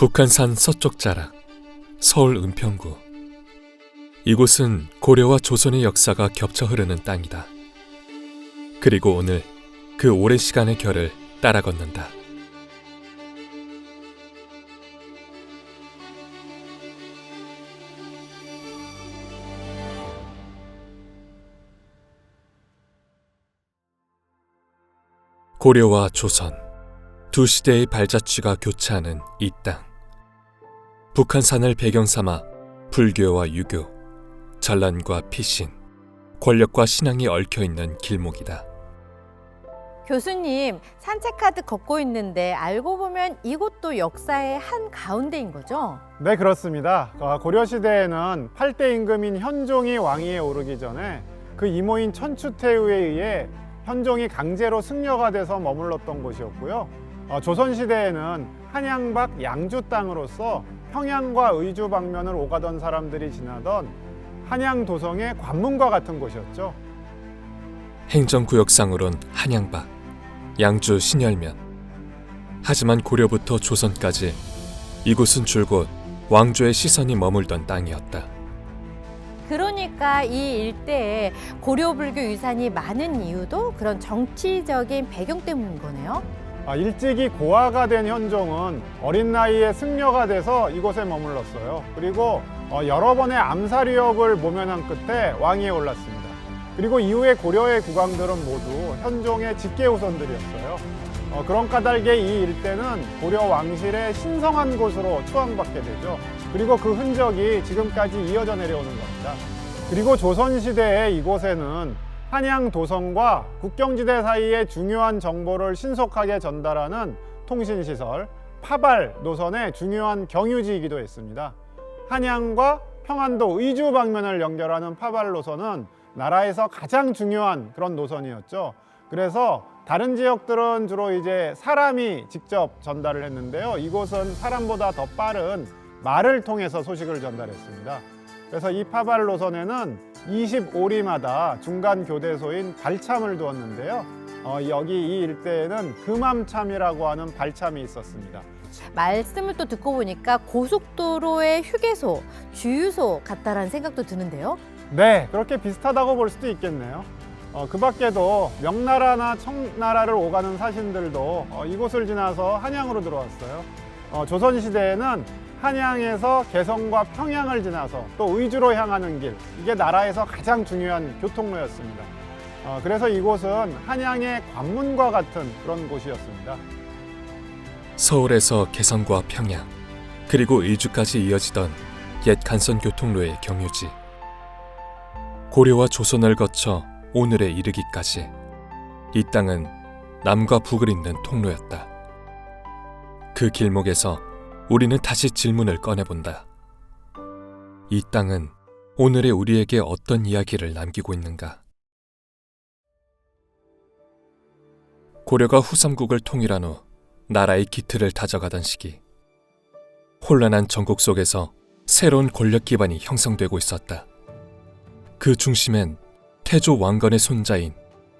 북한산 서쪽 자락, 서울 은평구. 이곳은 고려와 조선의 역사가 겹쳐 흐르는 땅이다. 그리고 오늘 그 오랜 시간의 결을 따라 걷는다. 고려와 조선, 두 시대의 발자취가 교차하는 이 땅. 북한산을 배경 삼아 불교와 유교, 전란과 피신, 권력과 신앙이 얽혀있는 길목이다. 교수님, 산책하듯 걷고 있는데 알고 보면 이곳도 역사의 한 가운데인 거죠? 네, 그렇습니다. 고려시대에는 8대 임금인 현종이 왕위에 오르기 전에 그 이모인 천추태후에 의해 현종이 강제로 승려가 돼서 머물렀던 곳이었고요. 조선시대에는 한양 밖 양주 땅으로서 평양과 의주 방면을 오가던 사람들이 지나던 한양 도성의 관문과 같은 곳이었죠. 행정구역상으론 한양 밖, 양주 신열면. 하지만 고려부터 조선까지 이곳은 줄곧 왕조의 시선이 머물던 땅이었다. 그러니까 이 일대에 고려 불교 유산이 많은 이유도 그런 정치적인 배경 때문인 거네요. 일찍이 고아가 된 현종은 어린 나이에 승려가 돼서 이곳에 머물렀어요. 그리고 여러 번의 암살 위협을 모면한 끝에 왕위에 올랐습니다. 그리고 이후에 고려의 국왕들은 모두 현종의 직계 후손들이었어요. 그런 까닭에 이 일대는 고려 왕실의 신성한 곳으로 추앙받게 되죠. 그리고 그 흔적이 지금까지 이어져 내려오는 겁니다. 그리고 조선시대에 이곳에는 한양 도성과 국경지대 사이의 중요한 정보를 신속하게 전달하는 통신시설, 파발 노선의 중요한 경유지이기도 했습니다. 한양과 평안도 의주 방면을 연결하는 파발 노선은 나라에서 가장 중요한 그런 노선이었죠. 그래서 다른 지역들은 주로 이제 사람이 직접 전달을 했는데요. 이곳은 사람보다 더 빠른 말을 통해서 소식을 전달했습니다. 그래서 이 파발 노선에는 25리마다 중간 교대소인 발참을 두었는데요. 여기 이 일대에는 금암참이라고 하는 발참이 있었습니다. 말씀을 또 듣고 보니까 고속도로의 휴게소, 주유소 같다라는 생각도 드는데요. 네, 그렇게 비슷하다고 볼 수도 있겠네요. 그 밖에도 명나라나 청나라를 오가는 사신들도 이곳을 지나서 한양으로 들어왔어요. 조선시대에는 한양에서 개성과 평양을 지나서 또 의주로 향하는 길, 이게 나라에서 가장 중요한 교통로였습니다. 그래서 이곳은 한양의 관문과 같은 그런 곳이었습니다. 서울에서 개성과 평양, 그리고 의주까지 이어지던 옛 간선 교통로의 경유지. 고려와 조선을 거쳐 오늘에 이르기까지 이 땅은 남과 북을 잇는 통로였다. 그 길목에서 우리는 다시 질문을 꺼내본다. 이 땅은 오늘의 우리에게 어떤 이야기를 남기고 있는가? 고려가 후삼국을 통일한 후 나라의 기틀을 다져가던 시기, 혼란한 전국 속에서 새로운 권력 기반이 형성되고 있었다. 그 중심엔 태조 왕건의 손자인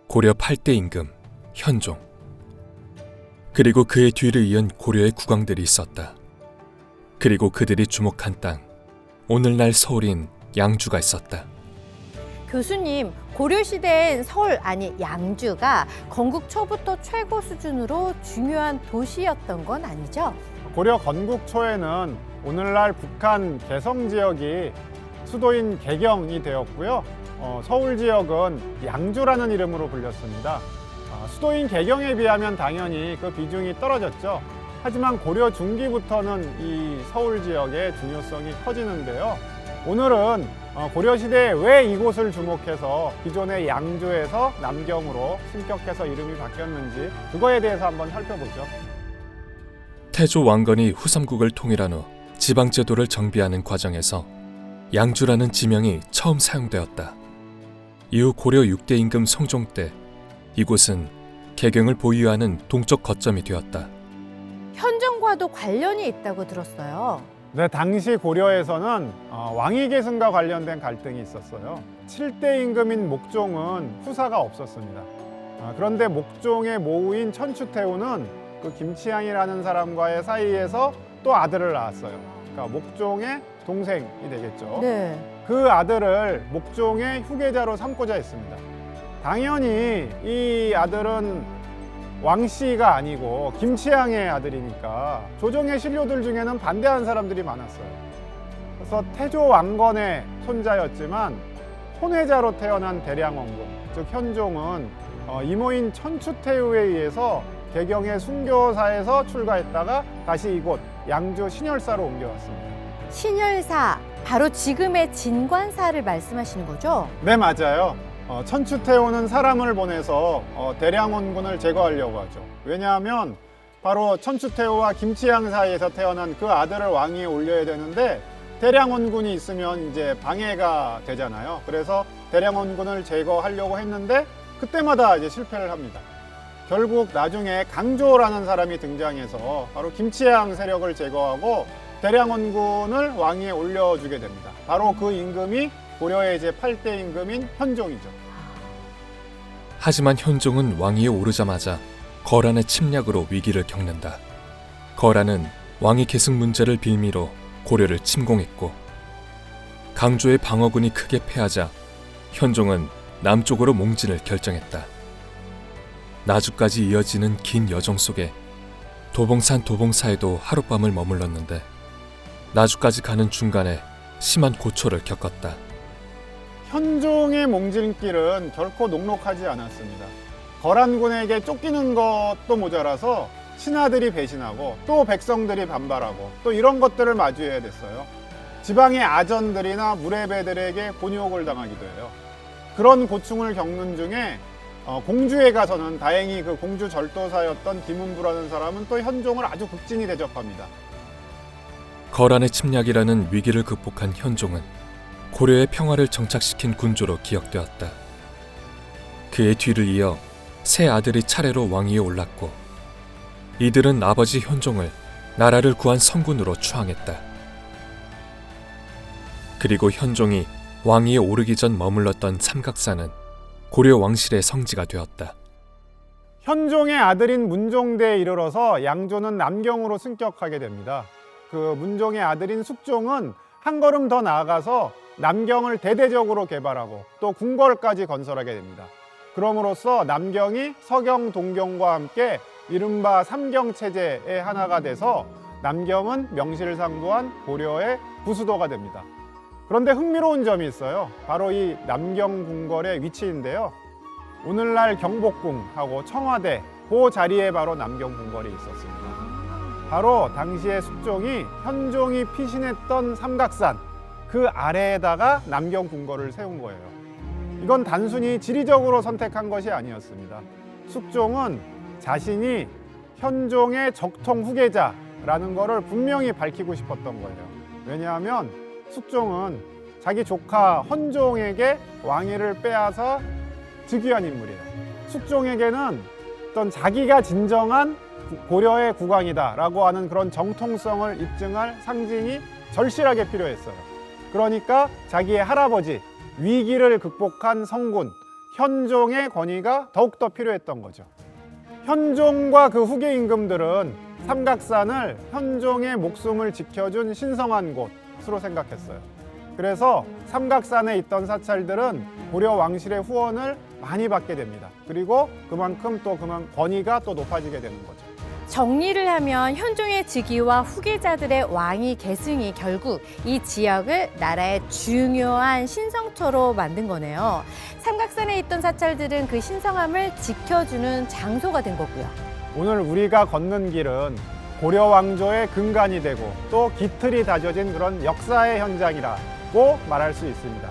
고려 8대 임금 현종, 그리고 그의 뒤를 이은 고려의 국왕들이 있었다. 그리고 그들이 주목한 땅, 오늘날 서울인 양주가 있었다. 교수님, 고려시대엔 서울, 아니 양주가 건국 초부터 최고 수준으로 중요한 도시였던 건 아니죠? 고려 건국 초에는 오늘날 북한 개성 지역이 수도인 개경이 되었고요. 서울 지역은 양주라는 이름으로 불렸습니다. 수도인 개경에 비하면 당연히 그 비중이 떨어졌죠. 하지만 고려 중기부터는 이 서울 지역의 중요성이 커지는데요. 오늘은 고려시대에 왜 이곳을 주목해서 기존의 양주에서 남경으로 승격해서 이름이 바뀌었는지 그거에 대해서 한번 살펴보죠. 태조 왕건이 후삼국을 통일한 후 지방제도를 정비하는 과정에서 양주라는 지명이 처음 사용되었다. 이후 고려 6대 임금 성종 때 이곳은 개경을 보유하는 동쪽 거점이 되었다. 현종과도 관련이 있다고 들었어요. 네, 당시 고려에서는 왕위 계승과 관련된 갈등이 있었어요. 7대 임금인 목종은 후사가 없었습니다. 그런데 목종의 모우인 천추태후는 그 김치향이라는 사람과의 사이에서 또 아들을 낳았어요. 그러니까 목종의 동생이 되겠죠. 네. 그 아들을 목종의 후계자로 삼고자 했습니다. 당연히 이 아들은 왕씨가 아니고 김치향의 아들이니까 조정의 신료들 중에는 반대하는 사람들이 많았어요. 그래서 태조 왕건의 손자였지만 손해자로 태어난 대량원군, 즉 현종은 이모인 천추태후에 의해서 개경의 순교사에서 출가했다가 다시 이곳 양주 신열사로 옮겨왔습니다. 신열사, 바로 지금의 진관사를 말씀하시는 거죠? 네, 맞아요. 천추태후는 사람을 보내서 대량원군을 제거하려고 하죠. 왜냐하면 바로 천추태후와 김치향 사이에서 태어난 그 아들을 왕위에 올려야 되는데 대량원군이 있으면 이제 방해가 되잖아요. 그래서 대량원군을 제거하려고 했는데 그때마다 이제 실패를 합니다. 결국 나중에 강조라는 사람이 등장해서 바로 김치향 세력을 제거하고 대량원군을 왕위에 올려주게 됩니다. 바로 그 임금이 고려의 이제 8대 임금인 현종이죠. 하지만 현종은 왕위에 오르자마자 거란의 침략으로 위기를 겪는다. 거란은 왕위 계승 문제를 빌미로 고려를 침공했고 강조의 방어군이 크게 패하자 현종은 남쪽으로 몽진을 결정했다. 나주까지 이어지는 긴 여정 속에 도봉산 도봉사에도 하룻밤을 머물렀는데 나주까지 가는 중간에 심한 고초를 겪었다. 현종의 몽진길은 결코 녹록하지 않았습니다. 거란군에게 쫓기는 것도 모자라서 신하들이 배신하고 또 백성들이 반발하고 또 이런 것들을 마주해야 됐어요. 지방의 아전들이나 무례배들에게 곤욕을 당하기도 해요. 그런 고충을 겪는 중에 공주에 가서는 다행히 그 공주 절도사였던 김은부라는 사람은 또 현종을 아주 극진히 대접합니다. 거란의 침략이라는 위기를 극복한 현종은 고려의 평화를 정착시킨 군주로 기억되었다. 그의 뒤를 이어 세 아들이 차례로 왕위에 올랐고 이들은 아버지 현종을 나라를 구한 성군으로 추앙했다. 그리고 현종이 왕위에 오르기 전 머물렀던 삼각산은 고려 왕실의 성지가 되었다. 현종의 아들인 문종대에 이르러서 양조는 남경으로 승격하게 됩니다. 그 문종의 아들인 숙종은 한 걸음 더 나아가서 남경을 대대적으로 개발하고 또 궁궐까지 건설하게 됩니다. 그럼으로써 남경이 서경, 동경과 함께 이른바 삼경체제의 하나가 돼서 남경은 명실상부한 고려의 부수도가 됩니다. 그런데 흥미로운 점이 있어요. 바로 이 남경 궁궐의 위치인데요. 오늘날 경복궁하고 청와대 그 자리에 바로 남경 궁궐이 있었습니다. 바로 당시에 숙종이 현종이 피신했던 삼각산 그 아래에다가 남경 궁궐을 세운 거예요. 이건 단순히 지리적으로 선택한 것이 아니었습니다. 숙종은 자신이 현종의 적통 후계자라는 것을 분명히 밝히고 싶었던 거예요. 왜냐하면 숙종은 자기 조카 헌종에게 왕위를 빼앗아 즉위한 인물이에요. 숙종에게는 어떤 자기가 진정한 고려의 국왕이다라고 하는 그런 정통성을 입증할 상징이 절실하게 필요했어요. 그러니까 자기의 할아버지, 위기를 극복한 성군 현종의 권위가 더욱더 필요했던 거죠. 현종과 그 후계 임금들은 삼각산을 현종의 목숨을 지켜준 신성한 곳으로 생각했어요. 그래서 삼각산에 있던 사찰들은 고려 왕실의 후원을 많이 받게 됩니다. 그리고 그만큼 권위가 또 높아지게 되는 거죠. 정리를 하면 현종의 즉위와 후계자들의 왕위 계승이 결국 이 지역을 나라의 중요한 신성처로 만든 거네요. 삼각산에 있던 사찰들은 그 신성함을 지켜주는 장소가 된 거고요. 오늘 우리가 걷는 길은 고려 왕조의 근간이 되고 또 깃틀이 다져진 그런 역사의 현장이라고 말할 수 있습니다.